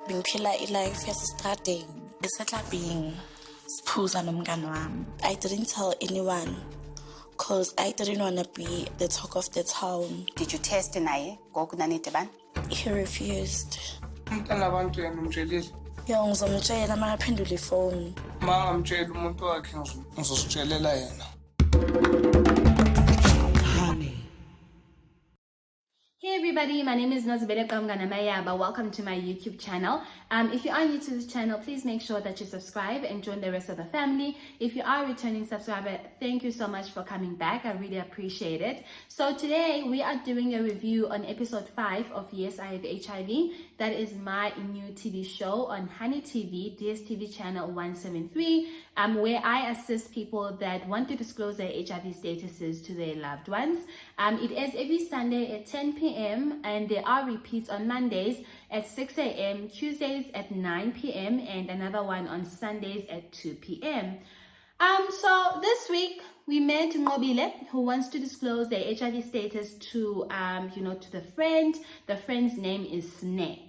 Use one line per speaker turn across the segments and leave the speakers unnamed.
Bengiphila ilife yasestradeni esetlabhini siphuza nomngani wami. I didn't tell anyone because I didn't want to be the talk of the town.
Did you test naye ngokunanide bani?
He refused.
Umntana abantu yena umtshelile.
Ngizomtshela makaphendula ifoni.
Mangamtshela umuntu wakhe ngizositshelela yena.
Hey everybody, my name is Nobyle. Welcome to my YouTube channel. If you are new to this channel, please make sure that you subscribe and join the rest of the family. If you are a returning subscriber, thank you so much for coming back. I really appreciate it. So today we are doing a review on episode 5 of Yes, I Have HIV. That is my new TV show on Honey TV, DSTV channel 173, where I assist people that want to disclose their HIV statuses to their loved ones. It is every Sunday at 10 p.m. and there are repeats on Mondays at 6 a.m., Tuesdays at 9 p.m. and another one on Sundays at 2 p.m. So this week we met Nobyle, who wants to disclose their HIV status to to the friend. The friend's name is Sne.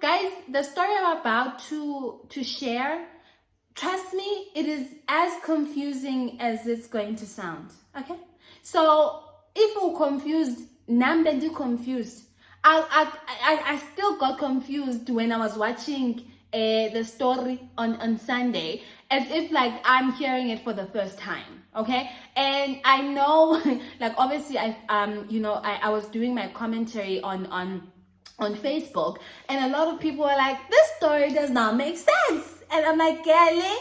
Guys, the story I'm about to share, trust me, it is as confusing as it's going to sound. Okay, so if you're confused, Nambendi confused. I still got confused when I was watching the story on Sunday, as if like I'm hearing it for the first time. Okay, and I know like obviously I was doing my commentary on Facebook, and a lot of people were like, this story does not make sense, and I'm like, Kelly,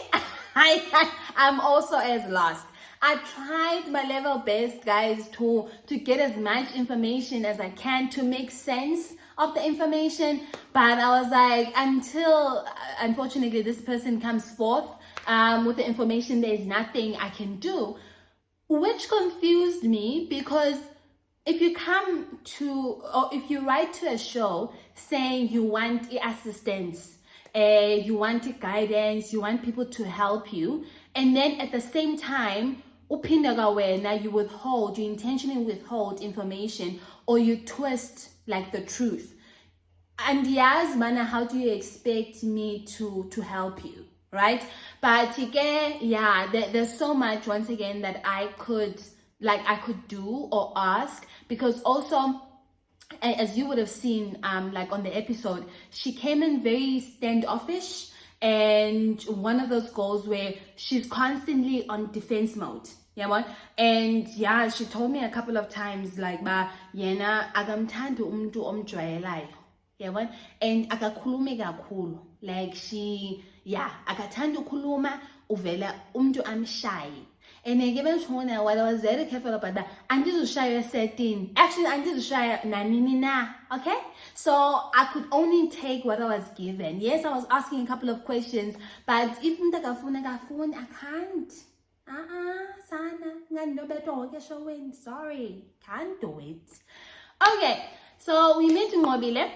I'm also as lost. I tried my level best, guys, to get as much information as I can to make sense of the information, but I was like, until unfortunately this person comes forth with the information, there's nothing I can do, which confused me, because if you come to, or if you write to a show saying you want assistance, you want guidance, you want people to help you, and then at the same time you intentionally withhold information, or you twist like the truth, and yes, mana, how do you expect me to help you, right? But again, yeah, there's so much, once again, that I could do or ask, because also, as you would have seen like on the episode, she came in very standoffish, and one of those girls where she's constantly on defense mode. Yeah, what? And yeah, she told me a couple of times like, ba yena akamthandi umuntu omjwayelayo. Yeah, what? And akakhulumi kakhulu. Like she, yeah, akathanda ukhuluma uvela umuntu amshayi. And again, what I was very careful about that. Andizushaya setting. Actually, andizushaya nanini na. Okay? So I could only take what I was given. Yes, I was asking a couple of questions, but if I can't. Sorry, can't do it. Okay, so we met Nobyle.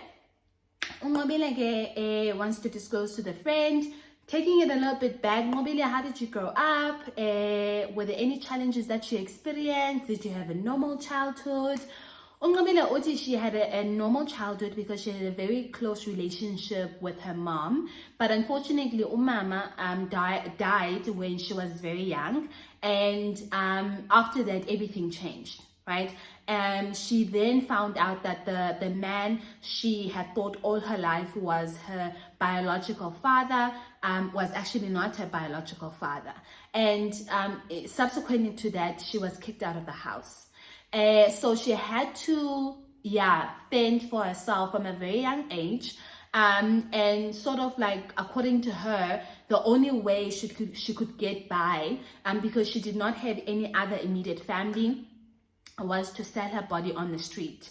Nobyle wants to disclose to the friend. Taking it a little bit back, Nobyle, how did you grow up? Were there any challenges that you experienced? Did you have a normal childhood? Nobyle Oti, she had a normal childhood because she had a very close relationship with her mom. But unfortunately, Umama died when she was very young. And after that, everything changed, right? And she then found out that the man she had thought all her life was her biological father was actually not her biological father. And subsequently to that, she was kicked out of the house. So she had to, fend for herself from a very young age. And sort of like, according to her, the only way she could get by, because she did not have any other immediate family, was to sell her body on the street.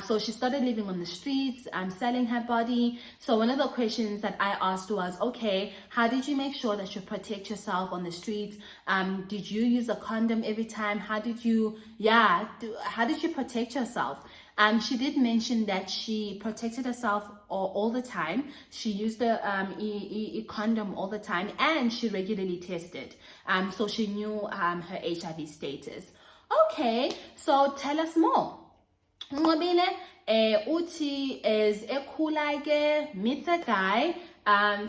So she started living on the streets, selling her body. So one of the questions that I asked was, okay, how did you make sure that you protect yourself on the streets? Did you use a condom every time? How did you protect yourself? She did mention that she protected herself all the time. She used a condom all the time, and she regularly tested. So she knew her HIV status. Okay, so tell us more. Nobyle, Uti is ekhula-ke, meets a guy,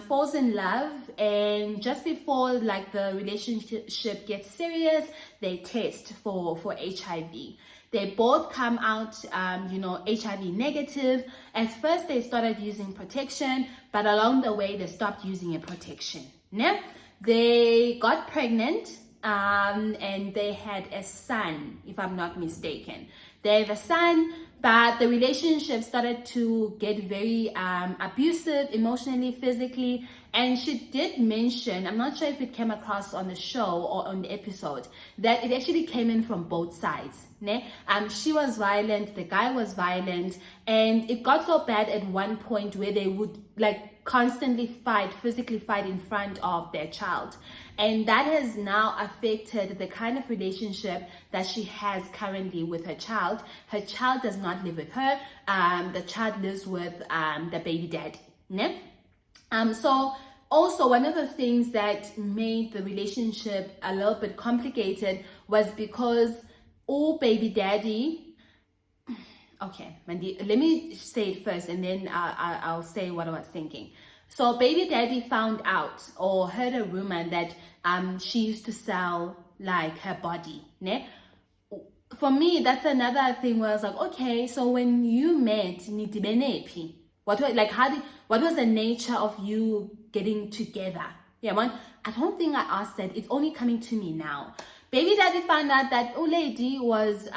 falls in love, and just before like the relationship gets serious, they test for HIV. They both come out, HIV negative. At first, they started using protection, but along the way, they stopped using a protection. Ne? They got pregnant, and they had a son, if I'm not mistaken. They have a son, but the relationship started to get very abusive emotionally, physically. And she did mention, I'm not sure if it came across on the show or on the episode, that it actually came in from both sides. Ne? She was violent, the guy was violent, and it got so bad at one point where they would like constantly fight, physically fight in front of their child. And that has now affected the kind of relationship that she has currently with her child. Her child does not live with her. The child lives with the baby daddy. Ne? So also one of the things that made the relationship a little bit complicated was because baby daddy, okay, Mandy, let me say it first and then I'll say what I was thinking. So baby daddy found out or heard a rumor that she used to sell like her body. Ne? For me, that's another thing where I was like, okay, so when you met, what was the nature of you getting together? Yeah, I don't think I asked that. It's only coming to me now. Baby daddy found out that old lady was,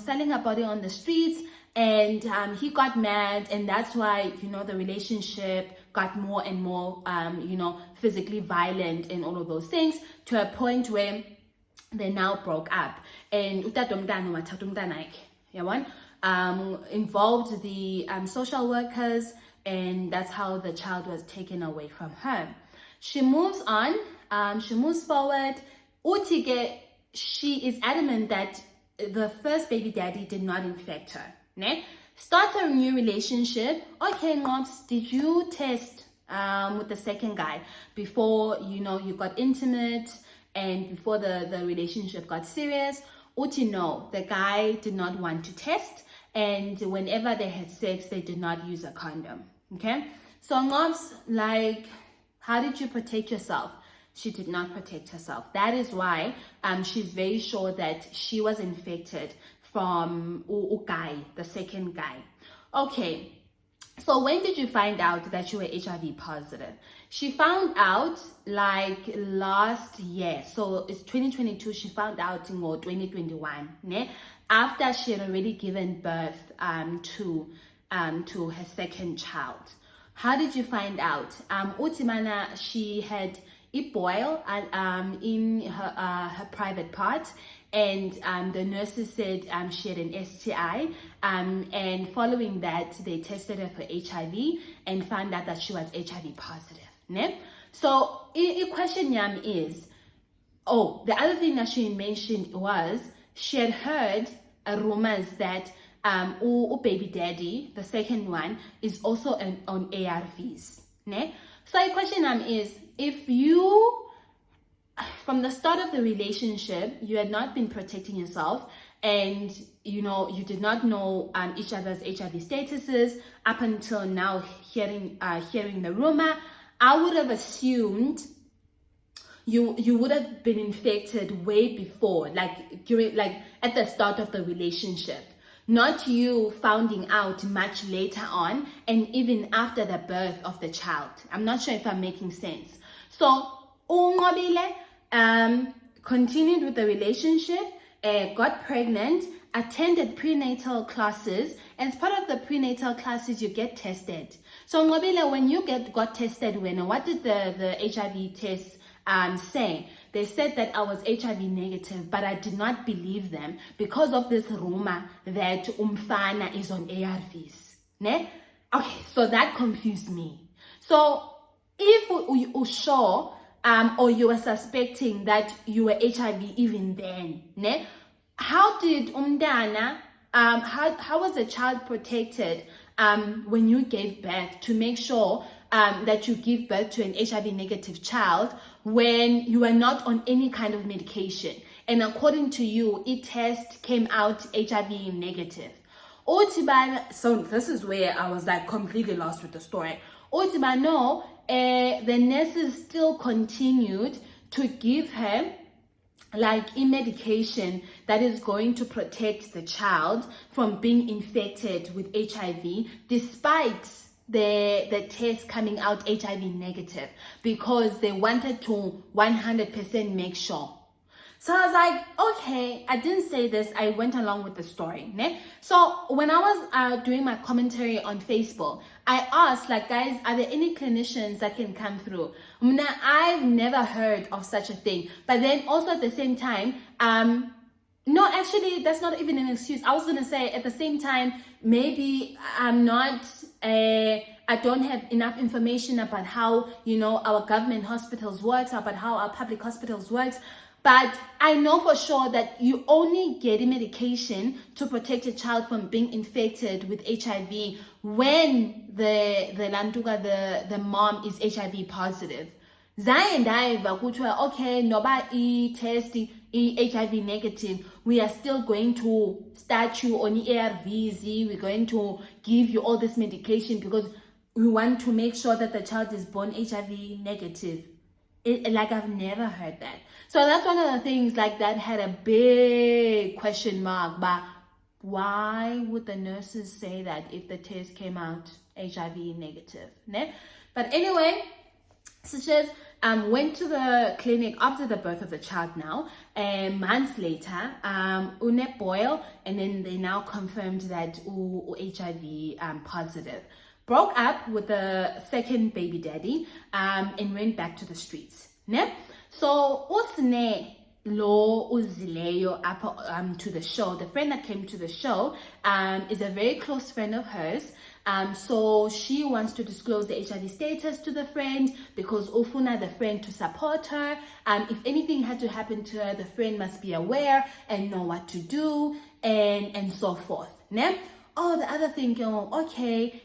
selling her body on the streets, and he got mad, and that's why, the relationship got more and more, physically violent and all of those things, to a point where they now broke up. And involved the social workers, and that's how the child was taken away from her. She moves on, she moves forward. Utige, she is adamant that the first baby daddy did not infect her. Ne? Starts a new relationship. Okay, Ngobs, did you test with the second guy before you got intimate and before the relationship got serious? Uti, no, the guy did not want to test, and whenever they had sex, they did not use a condom. Okay, so Ngobs, like, how did you protect yourself? She did not protect herself. That is why she's very sure that she was infected from guy, the second guy. Okay, so when did you find out that you were HIV positive? She found out like last year. So it's 2022. She found out in 2021. Ne? After she had already given birth to her second child. How did you find out? Utimana, she had a boil in her private part, and the nurses said she had an STI, and following that they tested her for HIV and found out that she was HIV positive. Ne? So the question is, the other thing that she mentioned was she had heard rumors that baby daddy, the second one, is also on ARVs. Ne? So the question is, if you, from the start of the relationship, you had not been protecting yourself, and you did not know each other's HIV statuses up until now, hearing the rumor, I would have assumed you would have been infected way before, like at the start of the relationship. Not you finding out much later on, and even after the birth of the child. I'm not sure if I'm making sense. So, Nobyle continued with the relationship, got pregnant, attended prenatal classes. As part of the prenatal classes, you get tested. So, Nobyle, when you got tested, what did the HIV test say? They said that I was HIV negative, but I did not believe them because of this rumor that umfana is on ARVs. Ne? Okay, so that confused me. So if you sure or you were suspecting that you were HIV even then, ne? How did umdana, how was the child protected when you gave birth, to make sure that you give birth to an HIV negative child when you are not on any kind of medication, and according to you, test came out HIV negative? So this is where I was like completely lost with the story. No, the nurses still continued to give her like a medication that is going to protect the child from being infected with HIV, despite the test coming out HIV negative, because they wanted to 100% make sure. So I was like, okay, I didn't say this. I went along with the story. Ne? So when I was doing my commentary on Facebook, I asked, like, guys, are there any clinicians that can come through? Now, I've never heard of such a thing. But then also at the same time, no, actually, that's not even an excuse. I was going to say at the same time, maybe I'm not, I don't have enough information about how, our government hospitals works, about how our public hospitals works. But I know for sure that you only get a medication to protect a child from being infected with HIV when the mom is HIV positive. Okay, nobody test HIV negative, we are still going to start you on ARVs, we're going to give you all this medication because we want to make sure that the child is born HIV negative. Like, I've never heard that. So that's one of the things like that had a big question mark. But why would the nurses say that if the test came out HIV negative? Ne? But anyway, sisters went to the clinic after the birth of the child now, and months later, Nobyle, and then they now confirmed that HIV positive. Broke up with the second baby daddy and went back to the streets. Ne? So usne lo uzileyo up to the show. The friend that came to the show is a very close friend of hers. So she wants to disclose the HIV status to the friend because ufuna the friend to support her. If anything had to happen to her, the friend must be aware and know what to do and so forth. Ne? Oh, the other thing, okay,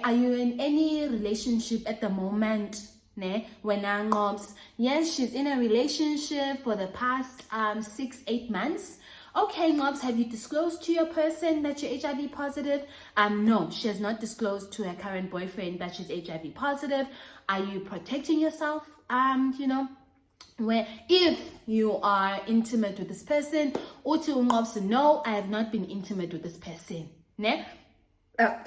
are you in any relationship at the moment? Ne? When yes, she's in a relationship for the past 6-8 months. Okay, Ngobs, have you disclosed to your person that you're HIV positive? No, she has not disclosed to her current boyfriend that she's HIV positive. Are you protecting yourself? Where if you are intimate with this person, or to Ngobs, no, I have not been intimate with this person. Ne?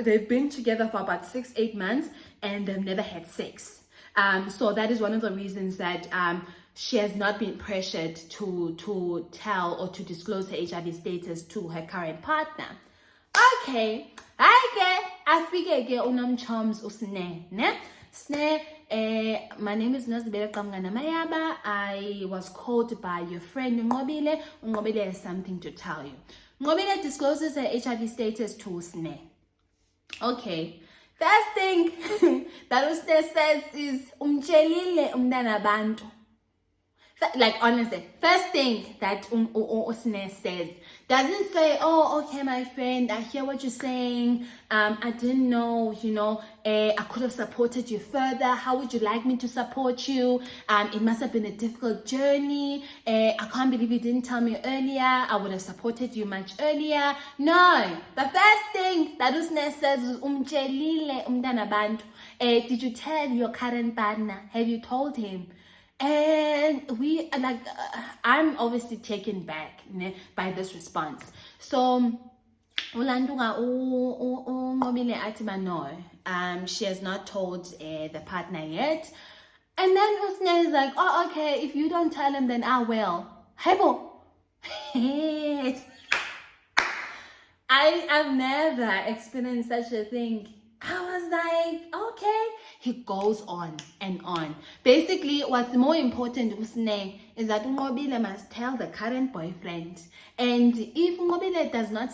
They've been together for about 6-8 months and they've never had sex. So that is one of the reasons that she has not been pressured to tell or to disclose her HIV status to her current partner. Okay, I figure unomchoms usne, ne? Sne, my name is Nobyle. I was called by your friend Nobyle. Nobyle has something to tell you. Nobyle discloses her HIV status to Sne. Okay. First thing that Usne says is umchelile umntana bantu. Like, honestly, first thing that Usne says doesn't say, oh, okay, my friend, I hear what you're saying. I didn't know, I could have supported you further. How would you like me to support you? It must have been a difficult journey. I can't believe you didn't tell me earlier. I would have supported you much earlier. No, the first thing that Usne says is umchelile umntana bantu. Did you tell your current partner? Have you told him? And we I'm obviously taken back by this response. So Ulanduga Nobyle Atima no, she has not told the partner yet. And then Usne is like, oh, okay, if you don't tell him, then I will. Hebo. I've never experienced such a thing. I was like, okay. He goes on and on. Basically, what's more important is that Nobyle must tell the current boyfriend. And if Nobyle does not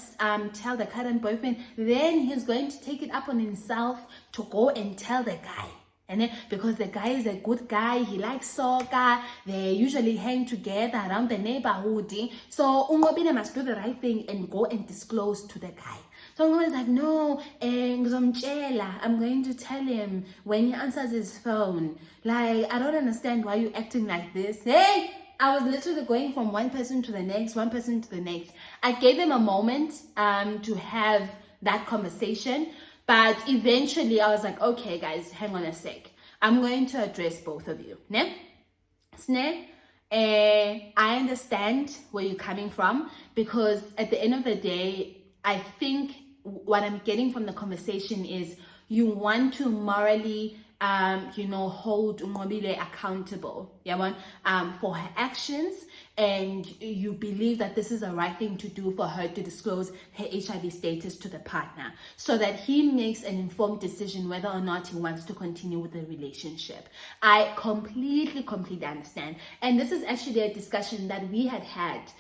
tell the current boyfriend, then he's going to take it up on himself to go and tell the guy. And then, because the guy is a good guy, he likes soccer, they usually hang together around the neighborhood. So Nobyle must do the right thing and go and disclose to the guy. So I was like, no, I'm going to tell him when he answers his phone. Like, I don't understand why you're acting like this. Hey, I was literally going from one person to the next, one person to the next. I gave him a moment to have that conversation. But eventually I was like, okay guys, hang on a sec, I'm going to address both of you, ne? Sne, I understand where you're coming from, because at the end of the day, I think what I'm getting from the conversation is you want to morally hold Nobyle accountable, for her actions, and you believe that this is the right thing to do for her to disclose her HIV status to the partner, so that he makes an informed decision whether or not he wants to continue with the relationship. I completely understand, and this is actually a discussion that we had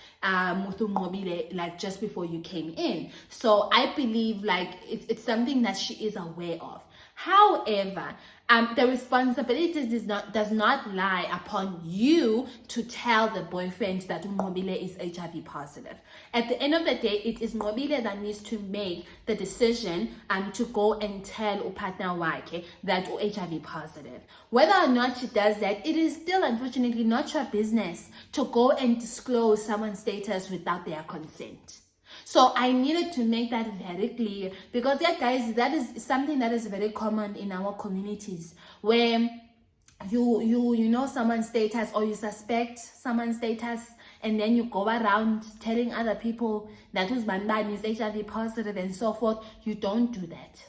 with Nobyle, like just before you came in. So I believe like it's something that she is aware of. However, the responsibility does not lie upon you to tell the boyfriend that Nobyle is HIV positive. At the end of the day, it is Nobyle that needs to make the decision to go and tell partner wakhe that HIV positive. Whether or not she does that, it is still unfortunately not your business to go and disclose someone's status without their consent. So I needed to make that very clear, because yeah guys, that is something that is very common in our communities, where you know someone's status, or you suspect someone's status, and then you go around telling other people that whose banban is HIV positive and so forth. You don't do that.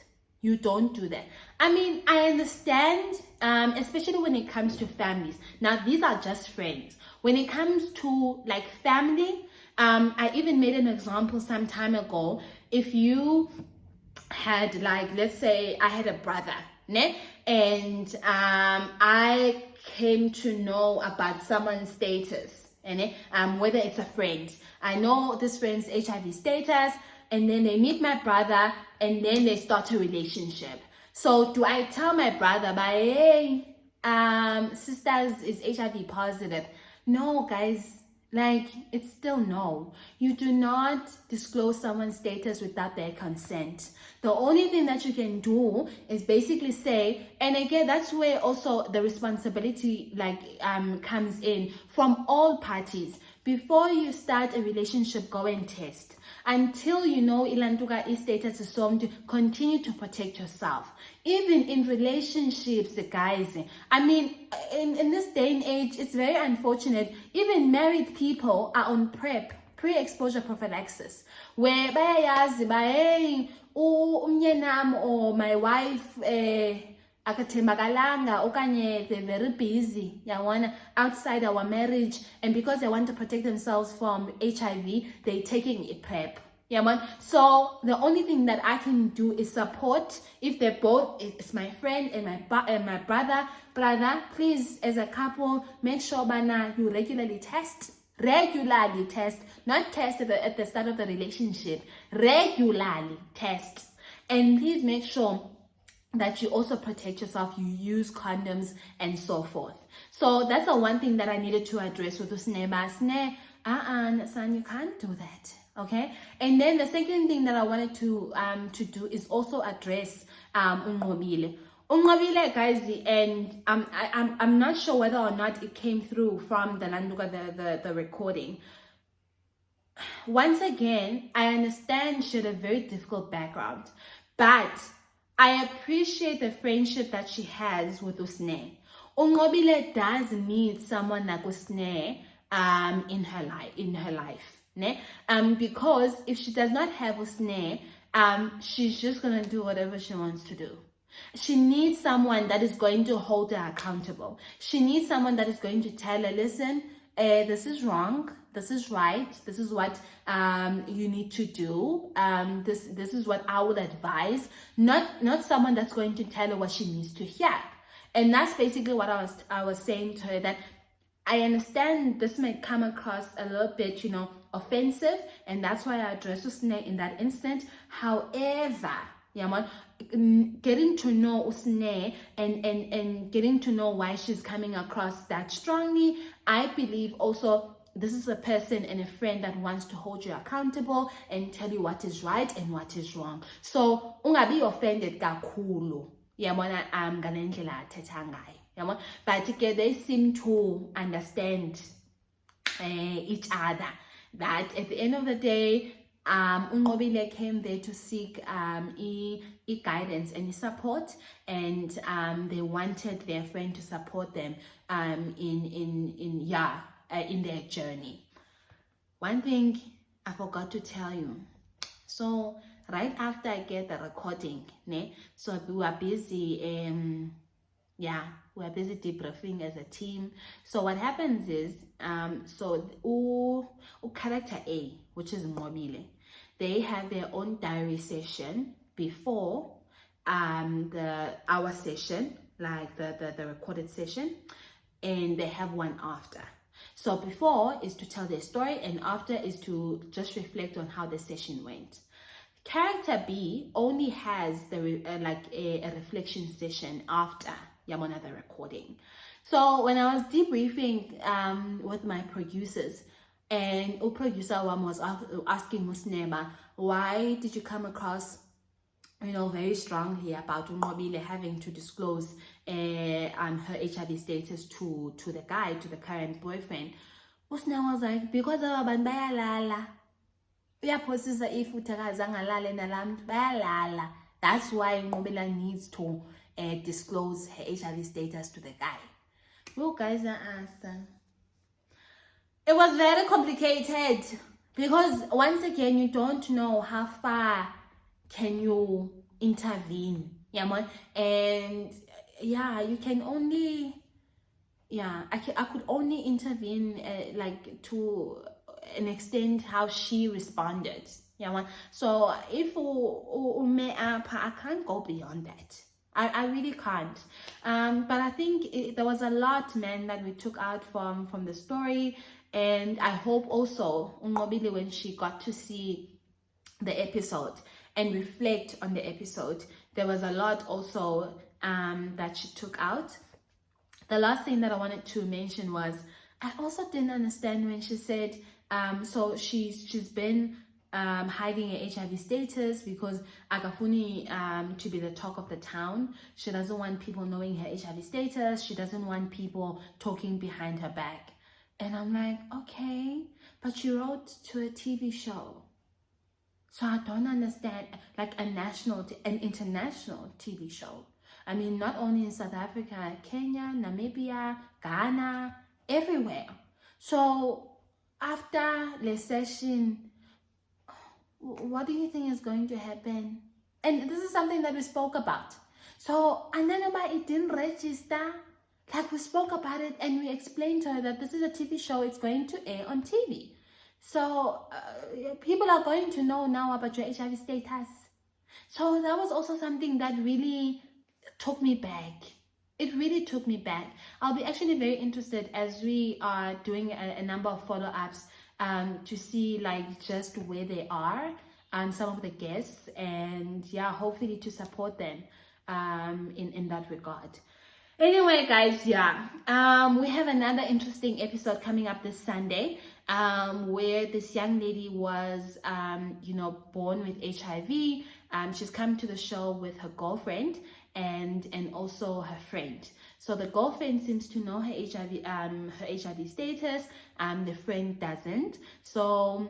You don't do that. I mean, I understand, especially when it comes to families. Now, these are just friends. When it comes to like family, I even made an example some time ago. If you had, like, let's say I had a brother, ne? And I came to know about someone's status, and whether it's a friend. I know this friend's HIV status, and then they meet my brother, and then they start a relationship. So do I tell my brother, hey, sisters is HIV positive? No, guys. Like, it's still no. You do not disclose someone's status without their consent. The only thing that you can do is basically say, and again, that's where also the responsibility comes in from all parties. Before you start a relationship, go and test. Until you know ilantuka status is to continue to protect yourself. Even in relationships, guys, I mean, in this day and age, it's very unfortunate. Even married people are on pre-exposure prophylaxis, where bayayazi umnyenam or my wife akathembakalanga okanye they're very busy outside our marriage, and because they want to protect themselves from HIV, they're taking a PrEP. So the only thing that I can do is support. If they're both, it's my friend and my brother, please, as a couple, make sure you regularly test, not test at the start of the relationship, regularly test, and please make sure that you also protect yourself, you use condoms and so forth. So that's the one thing that I needed to address with Usne. Son, you can't do that. Okay. And then the second thing that I wanted to do is also address Nobyle, guys, and I'm not sure whether or not it came through from the Landuka, the recording. Once again, I understand she had a very difficult background, but I appreciate the friendship that she has with Usne. Nobyle does need someone like Usne in her life. Because if she does not have Usne, she's just gonna do whatever she wants to do. She needs someone that is going to hold her accountable. She needs someone that is going to tell her, listen, this is wrong, this is right, this is what you need to do, this is what I would advise, not someone that's going to tell her what she needs to hear. And that's basically what I was saying to her, that I understand this may come across a little bit, offensive, and that's why I addressed Usne in that instant. However, getting to know Usne and getting to know why she's coming across that strongly, I believe also this is a person and a friend that wants to hold you accountable and tell you what is right and what is wrong. So ungabi offended kakhulu, ngalendlela athetha ngayo, but they seem to understand each other, that at the end of the day, Nobyle came there to seek guidance and support, and they wanted their friend to support them in their journey. One thing I forgot to tell you. So right after I get the recording, so we were busy. We're busy debriefing as a team. So what happens is, character A, which is Nobyle, they have their own diary session before our session, like the recorded session, and they have one after. So before is to tell their story, and after is to just reflect on how the session went. Character B only has a reflection session after the recording. So when I was debriefing with my producers, and producer one was asking Musneba, why did you come across very strongly about Nobyle having to disclose her HIV status to the guy, to the current boyfriend? Musneba was like, because abantu bayalala. Uyaphosisa ifuthi akazangalale nalamntu bayalala. That's why Nobyle needs to disclose her HIV status to the guy. You guys are answering. It was very complicated because once again you don't know how far can you intervene, and you can only I could only intervene to an extent how she responded. So if I can't go beyond that. I really can't. But I think there was a lot, man, that we took out from the story. And I hope also Nobyle, when she got to see the episode and reflect on the episode, there was a lot also that she took out. The last thing that I wanted to mention was, I also didn't understand when she said, so she's been hiding her HIV status because akafuni to be the talk of the town. She doesn't want people knowing her HIV status. She doesn't want people talking behind her back. And I'm like, okay, but you wrote to a TV show. So I don't understand, like an international TV show. I mean, not only in South Africa, Kenya, Namibia, Ghana, everywhere. So after the session, what do you think is going to happen? And this is something that we spoke about. So, and then it didn't register. Like, we spoke about it and we explained to her that this is a TV show, it's going to air on TV. So, people are going to know now about your HIV status. So that was also something that really took me back. It really took me back. I'll be actually very interested as we are doing a number of follow-ups to see just where they are, some of the guests, and hopefully to support them in that regard. Anyway, guys, we have another interesting episode coming up this Sunday, where this young lady was born with HIV. She's come to the show with her girlfriend and also her friend. So the girlfriend seems to know her HIV status, the friend doesn't. So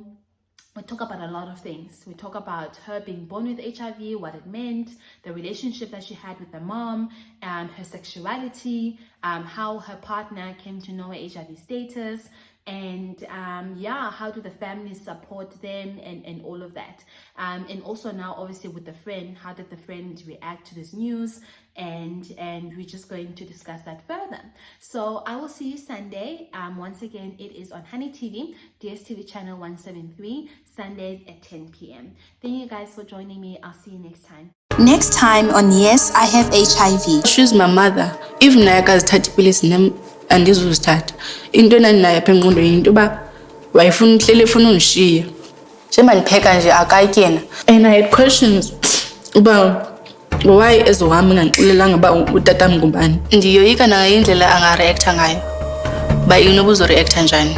we talk about a lot of things. We talk about her being born with HIV, what it meant, the relationship that she had with the mom, her sexuality, how her partner came to know her HIV status, and how do the families support them, and all of that. And also now, obviously, with the friend, how did the friend react to this news? And we're just going to discuss that further. So I will see you Sunday. Once again, it is on Honey TV, DSTV channel 173, Sundays at 10 p.m. Thank you guys for joining me. I'll see you next time.
Next time on Yes, I Have HIV.
She's my mother. Even I can't start police name and this will start. Into nani pengundo into ba wayifuna uhlele funa ungishiya.
Njengoba nipheka nje akayityena.
And I had questions about why ezohamba ngangiculelanga ba utata mngubani.
Ndiyoyika na indlela angareacta ngayo. Ba inobuzo reacta njani?